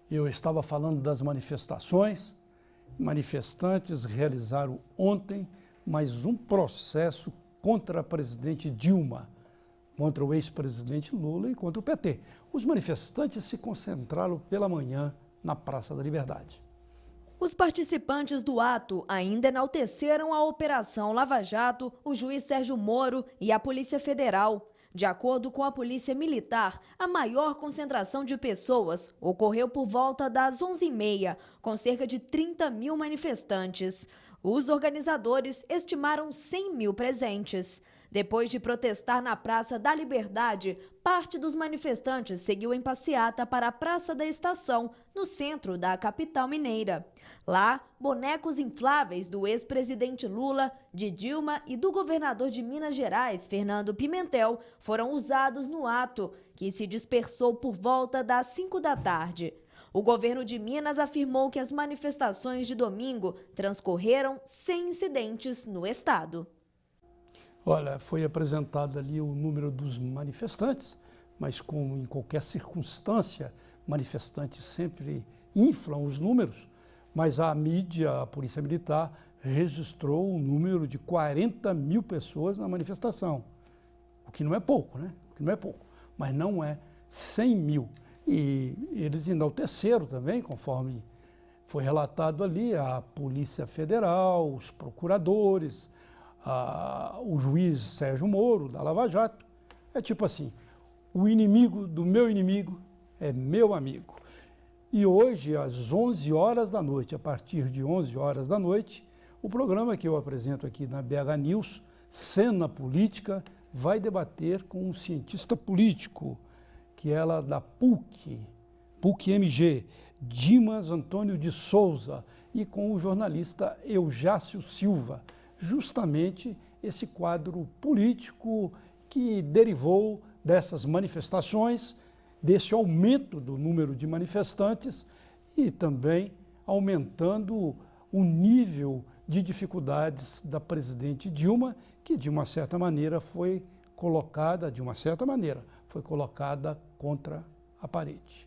Eu estava falando das manifestações. Manifestantes realizaram ontem mais um processo contra a presidente Dilma, contra o ex-presidente Lula e contra o PT. Os manifestantes se concentraram pela manhã na Praça da Liberdade. Os participantes do ato ainda enalteceram a Operação Lava Jato, o juiz Sérgio Moro e a Polícia Federal. De acordo com a Polícia Militar, a maior concentração de pessoas ocorreu por volta das 11h30, com cerca de 30 mil manifestantes. Os organizadores estimaram 100 mil presentes. Depois de protestar na Praça da Liberdade, parte dos manifestantes seguiu em passeata para a Praça da Estação, no centro da capital mineira. Lá, bonecos infláveis do ex-presidente Lula, de Dilma e do governador de Minas Gerais, Fernando Pimentel, foram usados no ato, que se dispersou por volta das 5 da tarde. O governo de Minas afirmou que as manifestações de domingo transcorreram sem incidentes no estado. Olha, foi apresentado ali o número dos manifestantes, mas como em qualquer circunstância, manifestantes sempre inflam os números, mas a mídia, a Polícia Militar, registrou um número de 40 mil pessoas na manifestação, o que não é pouco, né? O que não é pouco, mas não é 100 mil. E eles enalteceram também, conforme foi relatado ali, a Polícia Federal, os procuradores, o juiz Sérgio Moro, da Lava Jato. É tipo assim, o inimigo do meu inimigo é meu amigo. E hoje, às 11 horas da noite, a partir de 11 horas da noite, o programa que eu apresento aqui na BH News, Cena Política, vai debater com um cientista político, que é lá da PUC-MG, Dimas Antônio de Souza, e com o jornalista Eujácio Silva, justamente esse quadro político que derivou dessas manifestações, desse aumento do número de manifestantes e também aumentando o nível de dificuldades da presidente Dilma, que de uma certa maneira foi colocada contra a parede.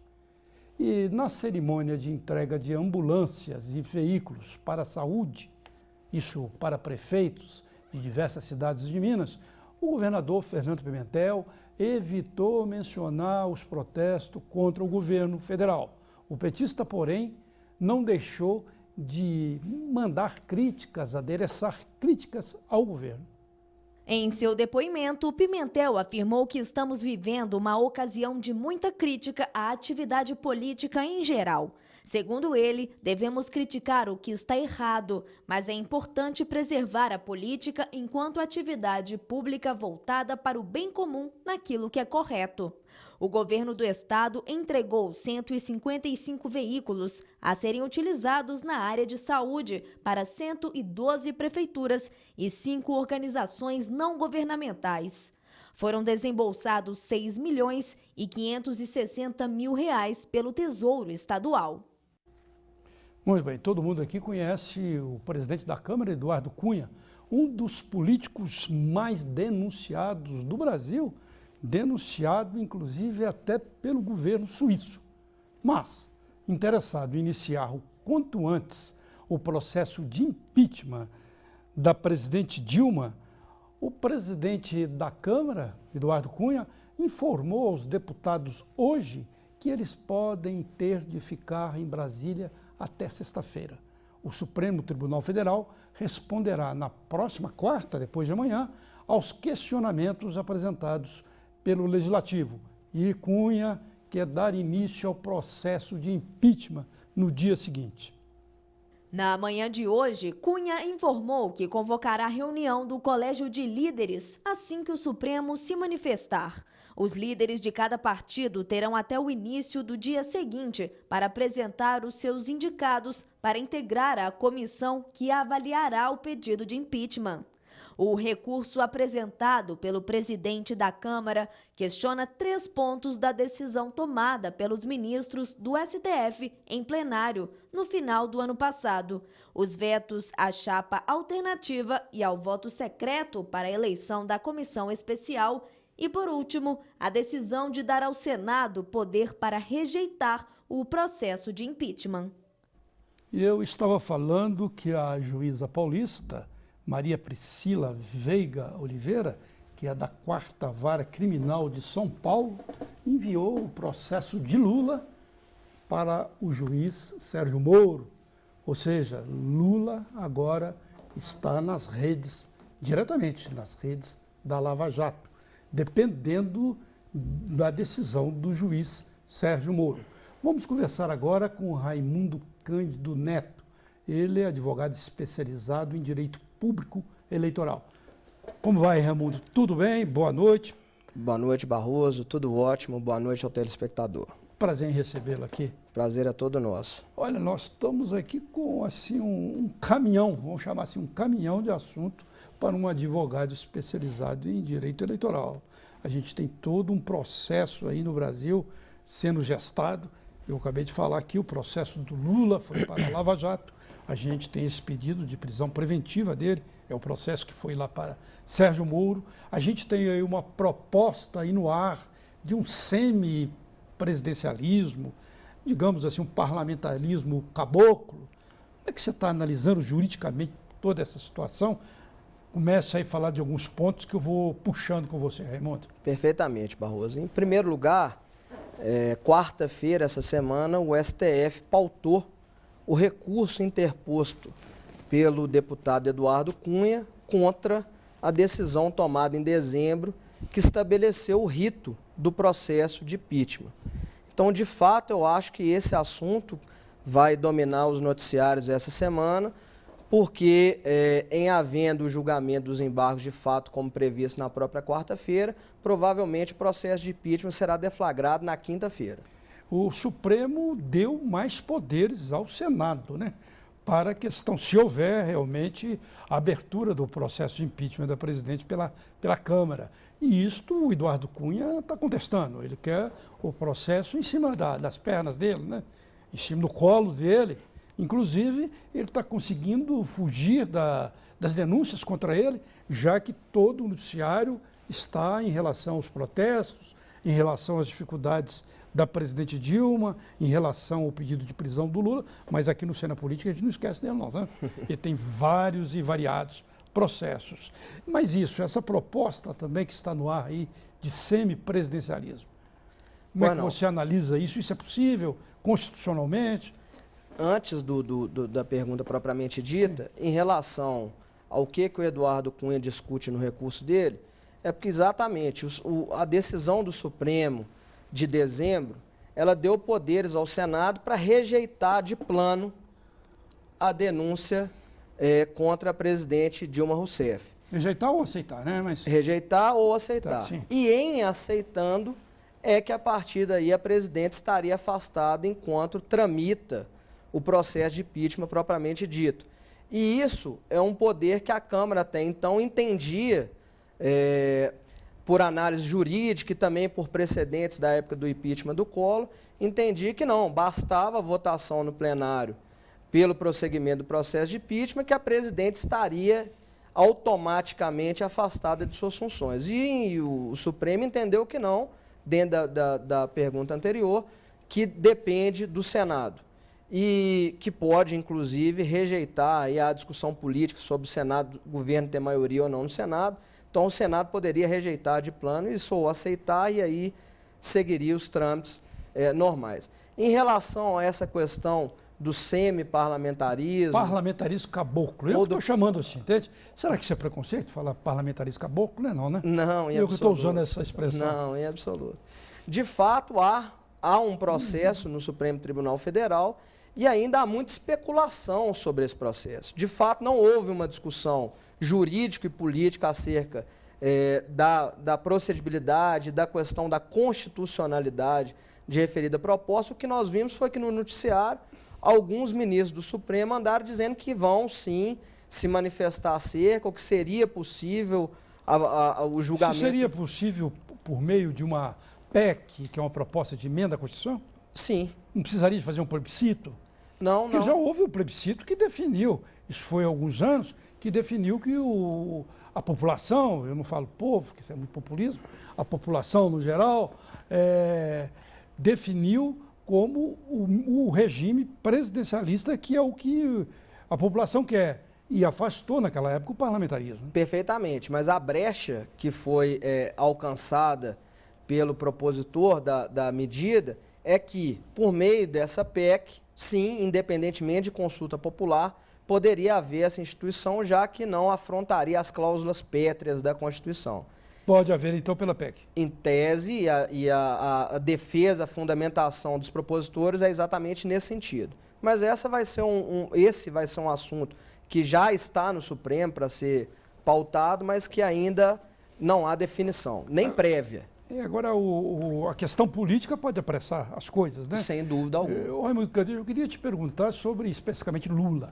E na cerimônia de entrega de ambulâncias e veículos para a saúde, isso para prefeitos de diversas cidades de Minas, o governador Fernando Pimentel evitou mencionar os protestos contra o governo federal. O petista, porém, não deixou de mandar críticas, adereçar críticas ao governo. Em seu depoimento, Pimentel afirmou que estamos vivendo uma ocasião de muita crítica à atividade política em geral. Segundo ele, devemos criticar o que está errado, mas é importante preservar a política enquanto atividade pública voltada para o bem comum naquilo que é correto. O governo do estado entregou 155 veículos a serem utilizados na área de saúde para 112 prefeituras e 5 organizações não governamentais. Foram desembolsados 6 milhões e 560 mil reais pelo Tesouro Estadual. Muito bem, todo mundo aqui conhece o presidente da Câmara, Eduardo Cunha, um dos políticos mais denunciados do Brasil, denunciado inclusive até pelo governo suíço. Mas, interessado em iniciar o quanto antes o processo de impeachment da presidente Dilma, o presidente da Câmara, Eduardo Cunha, informou aos deputados hoje que eles podem ter de ficar em Brasília até sexta-feira. O Supremo Tribunal Federal responderá na próxima quarta, depois de amanhã, aos questionamentos apresentados pelo Legislativo. E Cunha quer dar início ao processo de impeachment no dia seguinte. Na manhã de hoje, Cunha informou que convocará a reunião do Colégio de Líderes assim que o Supremo se manifestar. Os líderes de cada partido terão até o início do dia seguinte para apresentar os seus indicados para integrar a comissão que avaliará o pedido de impeachment. O recurso apresentado pelo presidente da Câmara questiona 3 pontos da decisão tomada pelos ministros do STF em plenário no final do ano passado. Os vetos à chapa alternativa e ao voto secreto para a eleição da comissão especial e, por último, a decisão de dar ao Senado poder para rejeitar o processo de impeachment. Eu estava falando que a juíza paulista, Maria Priscila Veiga Oliveira, que é da 4ª Vara Criminal de São Paulo, enviou o processo de Lula para o juiz Sérgio Moro. Ou seja, Lula agora está nas redes, diretamente nas redes da Lava Jato, dependendo da decisão do juiz Sérgio Moro. Vamos conversar agora com Raimundo Cândido Neto. Ele é advogado especializado em direito público eleitoral. Como vai, Raimundo? Tudo bem? Boa noite. Boa noite, Barroso. Tudo ótimo. Boa noite ao telespectador. Prazer em recebê-lo aqui. Prazer é todo nosso. Olha, nós estamos aqui com assim, um caminhão, vamos chamar assim, um caminhão de assunto para um advogado especializado em direito eleitoral. A gente tem todo um processo aí no Brasil sendo gestado. Eu acabei de falar aqui, o processo do Lula foi para a Lava Jato. A gente tem esse pedido de prisão preventiva dele, é o processo que foi lá para Sérgio Moro. A gente tem aí uma proposta aí no ar de um semi-presidencialismo, digamos assim, um parlamentarismo caboclo. Como é que você está analisando juridicamente toda essa situação? Começa aí a falar de alguns pontos que eu vou puxando com você, Raimundo. Perfeitamente, Barroso. Em primeiro lugar, quarta-feira, essa semana, o STF pautou o recurso interposto pelo deputado Eduardo Cunha contra a decisão tomada em dezembro que estabeleceu o rito do processo de impeachment. Então, de fato, eu acho que esse assunto vai dominar os noticiários essa semana, porque em havendo o julgamento dos embargos de fato, como previsto na própria quarta-feira, provavelmente o processo de impeachment será deflagrado na quinta-feira. O Supremo deu mais poderes ao Senado, né? Para a questão, se houver realmente a abertura do processo de impeachment da presidente pela Câmara. E isto o Eduardo Cunha está contestando. Ele quer o processo em cima das pernas dele, né? Em cima do colo dele. Inclusive, ele está conseguindo fugir das denúncias contra ele, já que todo o noticiário está em relação aos protestos, em relação às dificuldades da presidente Dilma, em relação ao pedido de prisão do Lula, mas aqui no Cena Política a gente não esquece dele não, né? Ele tem vários e variados processos. Mas essa proposta também que está no ar aí de semipresidencialismo, como é que você analisa isso? Isso é possível constitucionalmente? Antes da pergunta propriamente dita, em relação ao que o Eduardo Cunha discute no recurso dele, é porque exatamente a decisão do Supremo de dezembro, ela deu poderes ao Senado para rejeitar de plano a denúncia contra a presidente Dilma Rousseff. Rejeitar ou aceitar, né? Rejeitar ou aceitar. Tá, e em aceitando, é que a partir daí a presidente estaria afastada enquanto tramita o processo de impeachment propriamente dito. E isso é um poder que a Câmara até então entendia, por análise jurídica e também por precedentes da época do impeachment do Collor, entendia que não, bastava a votação no plenário pelo prosseguimento do processo de impeachment que a presidente estaria automaticamente afastada de suas funções. E o Supremo entendeu que não, dentro da pergunta anterior, que depende do Senado. E que pode, inclusive, rejeitar aí a discussão política sobre o Senado, o governo ter maioria ou não no Senado. Então, o Senado poderia rejeitar de plano isso ou aceitar e aí seguiria os trâmites normais. Em relação a essa questão do semi-parlamentarismo... Parlamentarismo caboclo. Eu estou chamando assim, entende? Será que isso é preconceito, falar parlamentarismo caboclo? Não é não, né? Não, em eu absoluto. estou usando essa expressão. Não, em absoluto. De fato, há um processo no Supremo Tribunal Federal e ainda há muita especulação sobre esse processo. De fato, não houve uma discussão jurídica e política acerca da procedibilidade, da questão da constitucionalidade de referida proposta. O que nós vimos foi que no noticiário, alguns ministros do Supremo andaram dizendo que vão, sim, se manifestar acerca, ou que seria possível o julgamento... Se seria possível por meio de uma PEC, que é uma proposta de emenda à Constituição? Sim. Não precisaria de fazer um plebiscito? Não, Porque já houve um plebiscito que definiu, isso foi há alguns anos, que definiu que a população, eu não falo povo, que isso é muito populismo, a população no geral, definiu como o regime presidencialista, que é o que a população quer. E afastou, naquela época, o parlamentarismo. Perfeitamente, mas a brecha que foi alcançada pelo propositor da medida é que, por meio dessa PEC, sim, independentemente de consulta popular, poderia haver essa instituição, já que não afrontaria as cláusulas pétreas da Constituição. Pode haver, então, pela PEC. Em tese, a defesa, a fundamentação dos propositores é exatamente nesse sentido. Mas esse vai ser um assunto que já está no Supremo para ser pautado, mas que ainda não há definição, nem prévia. E agora, a questão política pode apressar as coisas, né? Sem dúvida alguma. Raimundo Candido, eu queria te perguntar sobre, especificamente, Lula.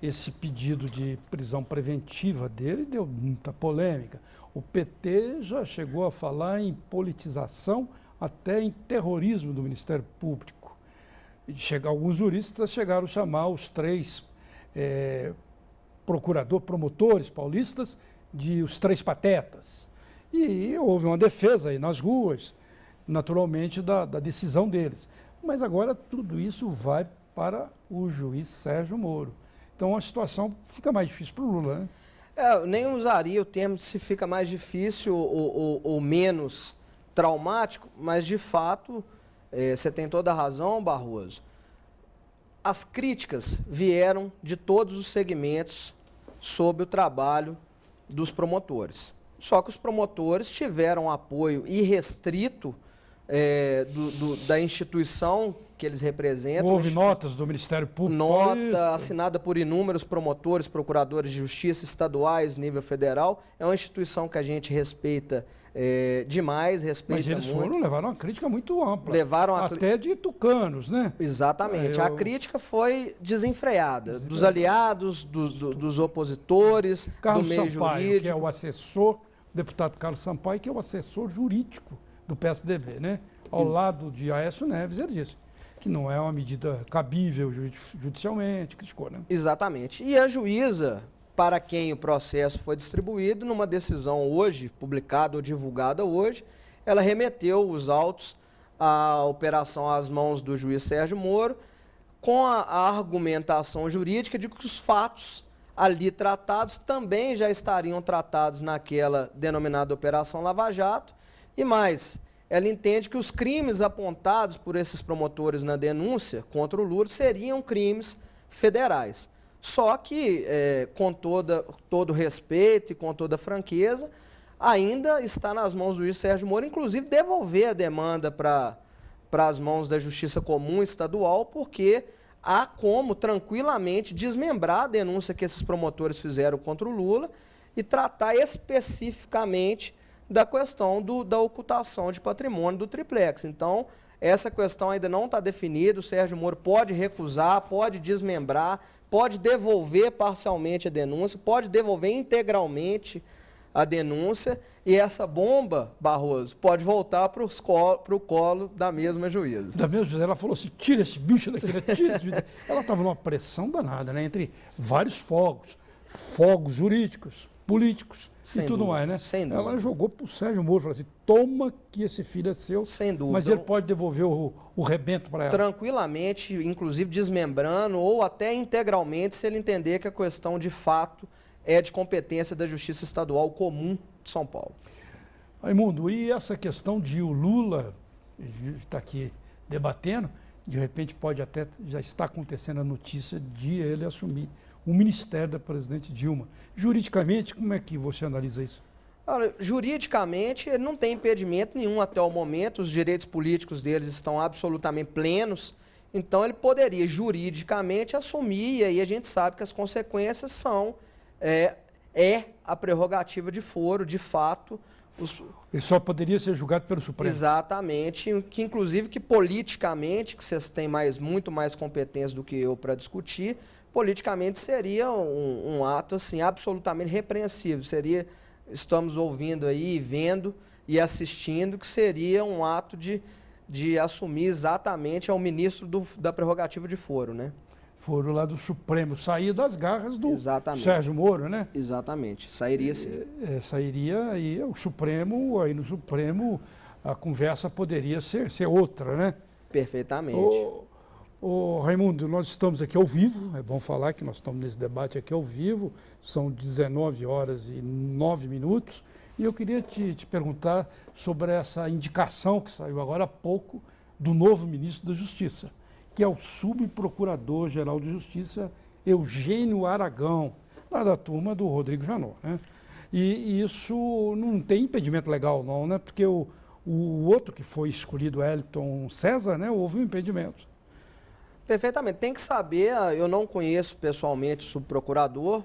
Esse pedido de prisão preventiva dele deu muita polêmica. O PT já chegou a falar em politização, até em terrorismo do Ministério Público. Alguns juristas chegaram a chamar os 3 promotores paulistas de os 3 patetas. E houve uma defesa aí nas ruas, naturalmente, da decisão deles. Mas agora tudo isso vai para o juiz Sérgio Moro. Então a situação fica mais difícil para o Lula, né? Eu nem usaria o termo se fica mais difícil ou menos traumático, mas de fato, você tem toda a razão, Barroso. As críticas vieram de todos os segmentos sobre o trabalho dos promotores. Só que os promotores tiveram apoio irrestrito da instituição que eles representam. Houve notas do Ministério Público. Nota assinada por inúmeros promotores, procuradores de justiça estaduais, nível federal. É uma instituição que a gente respeita demais, respeita muito. Mas eles levaram uma crítica muito ampla. Levaram até de tucanos, né? Exatamente. A crítica foi desenfreada. Dos aliados, dos opositores, Carlos do meio Sampaio, jurídico. que é o assessor, o deputado Carlos Sampaio, que é o assessor jurídico do PSDB, né? Ao lado de Aécio Neves, ele disse que não é uma medida cabível judicialmente, criticou, né? Exatamente. E a juíza, para quem o processo foi distribuído, numa decisão hoje, publicada ou divulgada hoje, ela remeteu os autos à operação às mãos do juiz Sérgio Moro, com a argumentação jurídica de que os fatos ali tratados também já estariam tratados naquela denominada Operação Lava Jato, e mais, ela entende que os crimes apontados por esses promotores na denúncia contra o Lula seriam crimes federais. Só que, com todo respeito e com toda franqueza, ainda está nas mãos do juiz Sérgio Moro, inclusive devolver a demanda para as mãos da Justiça Comum Estadual, porque há como tranquilamente desmembrar a denúncia que esses promotores fizeram contra o Lula e tratar especificamente da questão da ocultação de patrimônio do triplex. Então, essa questão ainda não está definida, o Sérgio Moro pode recusar, pode desmembrar, pode devolver parcialmente a denúncia, pode devolver integralmente a denúncia, e essa bomba, Barroso, pode voltar para o colo da mesma juíza. Da mesma juíza, ela falou assim, tira esse bicho daqui, tira esse bicho. Ela estava numa pressão danada, né? Entre vários fogos jurídicos, políticos Sem e tudo dúvida, mais, né? sem dúvida. Ela jogou para o Sérgio Moro, falou assim, toma que esse filho é seu, sem dúvida. Mas ele pode devolver o rebento para ela. Tranquilamente, inclusive desmembrando ou até integralmente, se ele entender que a questão de fato é de competência da Justiça Estadual Comum de São Paulo. Raimundo, e essa questão de o Lula está aqui debatendo, de repente pode até já estar acontecendo a notícia de ele assumir o ministério da presidente Dilma. Juridicamente, como é que você analisa isso? Olha, juridicamente, ele não tem impedimento nenhum até o momento, os direitos políticos deles estão absolutamente plenos, então ele poderia juridicamente assumir, e aí a gente sabe que as consequências são a prerrogativa de foro, de fato. Ele só poderia ser julgado pelo Supremo. Exatamente, que inclusive que politicamente, que vocês têm muito mais competência do que eu para discutir, politicamente seria um ato assim, absolutamente repreensível. Estamos ouvindo aí, vendo e assistindo, que seria um ato de assumir exatamente ao ministro da prerrogativa de foro, né? Foro lá do Supremo, sair das garras do Exatamente. Sérgio Moro, né? Exatamente, sairia sim. Sairia aí o Supremo, aí no Supremo a conversa poderia ser outra, né? Perfeitamente. Ô, Raimundo, nós estamos aqui ao vivo, é bom falar que nós estamos nesse debate aqui ao vivo, são 19h09, e eu queria te perguntar sobre essa indicação que saiu agora há pouco do novo ministro da Justiça, que é o subprocurador-geral de Justiça, Eugênio Aragão, lá da turma do Rodrigo Janot, né? E isso não tem impedimento legal não, né? Porque o outro que foi escolhido, Elton César, né? Houve um impedimento. Perfeitamente. Tem que saber, eu não conheço pessoalmente o subprocurador,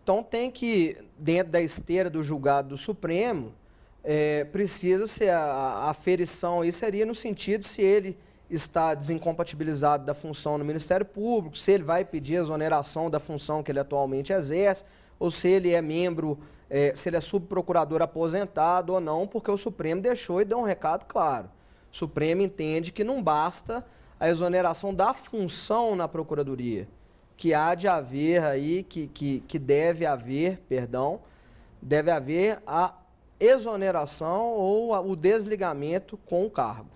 então tem que, dentro da esteira do julgado do Supremo, precisa ser a aferição aí seria no sentido se ele está desincompatibilizado da função no Ministério Público, se ele vai pedir exoneração da função que ele atualmente exerce, ou se ele é membro, se ele é subprocurador aposentado ou não, porque o Supremo deixou e deu um recado claro. O Supremo entende que não basta a exoneração da função na Procuradoria, que há de haver aí, que deve haver, deve haver a exoneração ou o desligamento com o cargo.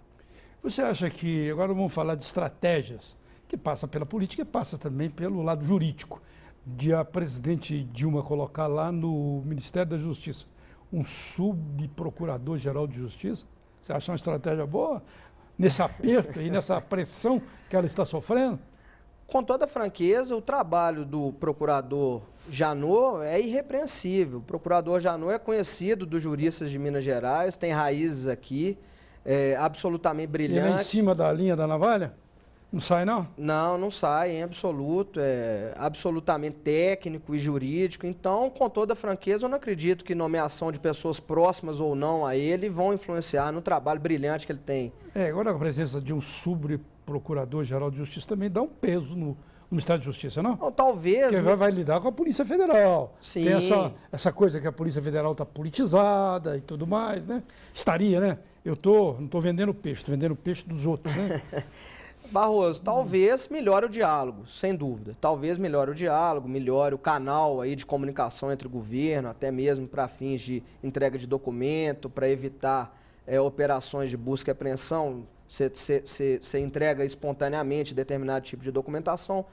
Você acha que, agora vamos falar de estratégias, que passa pela política e passa também pelo lado jurídico, de a presidente Dilma colocar lá no Ministério da Justiça um subprocurador-geral de Justiça? Você acha uma estratégia boa? Nesse aperto e nessa pressão que ela está sofrendo? Com toda franqueza, o trabalho do procurador Janot é irrepreensível. O procurador Janot é conhecido dos juristas de Minas Gerais, tem raízes aqui, absolutamente brilhante. Ele é em cima da linha da navalha? Não sai, não? Não, não sai, em absoluto. É absolutamente técnico e jurídico. Então, com toda franqueza, eu não acredito que nomeação de pessoas próximas ou não a ele vão influenciar no trabalho brilhante que ele tem. Agora a presença de um subprocurador-geral de Justiça também dá um peso no Ministério da Justiça, não? Não, talvez... Porque vai lidar com a Polícia Federal. Sim. Tem essa coisa que a Polícia Federal está politizada e tudo mais, né? Estaria, né? Não estou vendendo peixe, estou vendendo peixe dos outros, né? Barroso, talvez melhore o diálogo, sem dúvida. Talvez melhore o diálogo, melhore o canal aí de comunicação entre o governo, até mesmo para fins de entrega de documento, para evitar operações de busca e apreensão. Você entrega espontaneamente determinado tipo de documentação,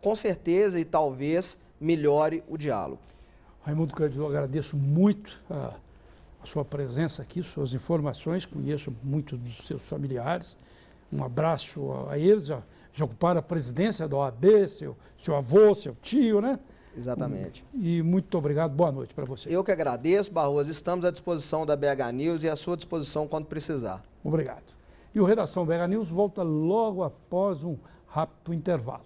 com certeza e talvez melhore o diálogo. Raimundo Cândido, eu agradeço muito a sua presença aqui, suas informações, conheço muito dos seus familiares. Um abraço a eles, já ocuparam a presidência da OAB, seu avô, seu tio, né? Exatamente. E muito obrigado, boa noite para você. Eu que agradeço, Barroso, estamos à disposição da BH News e à sua disposição quando precisar. Obrigado. E o Redação BH News volta logo após um rápido intervalo.